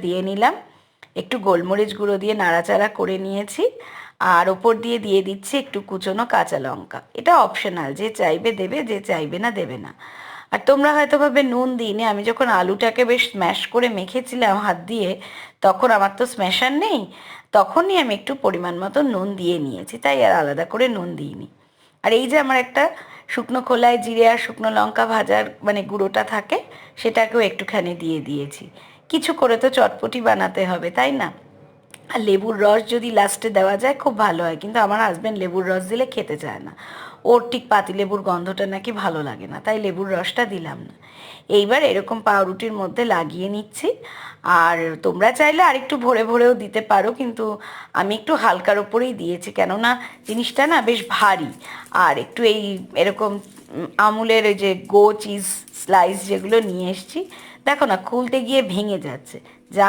দিয়ে নিলাম, একটু গোলমরিচ গুঁড়ো দিয়ে নাড়াচাড়া করে নিয়েছি। আর ওপর দিয়ে দিয়ে দিচ্ছি একটু কুচনো কাঁচা লঙ্কা। এটা অপশনাল, যে চাইবে দেবে, যে চাইবে না দেবে না। আর তোমরা হয়তো ভাবে নুন দিইনি, আমি যখন আলুটাকে বেশ স্ম্যাশ করে মেখেছিলাম হাত দিয়ে, তখন আমার তো স্ম্যাশার নেই, তখনই আমি একটু পরিমাণ মতো নুন দিয়ে নিয়েছি, তাই আর আলাদা করে নুন দিইনি। আর এই যে আমার একটা শুকনো খোলায় জিরে আর শুকনো লঙ্কা ভাজার মানে গুঁড়োটা থাকে, সেটাকেও একটুখানি দিয়ে দিয়েছি। কিছু করে তো চটপটি বানাতে হবে, তাই না? আর লেবুর রস যদি লাস্টে দেওয়া যায় খুব ভালো হয়, কিন্তু আমার হাজব্যান্ড লেবুর রস দিলে খেতে চায় না। ওর ঠিক পাতিলেবুর গন্ধটা নাকি ভালো লাগে না, তাই লেবুর রসটা দিলাম না। এইবার এরকম পাউরুটির মধ্যে লাগিয়ে নিচ্ছি। আর তোমরা চাইলে আরেকটু ভরে ভরেও দিতে পারো, কিন্তু আমি একটু হালকার ওপরেই দিয়েছি, কেননা জিনিসটা না বেশ ভারী। আর একটু এই এরকম আমুলের ওই যে চিজ স্লাইস যেগুলো নিয়ে এসছি, দেখো না খুলতে গিয়ে ভেঙে যাচ্ছে,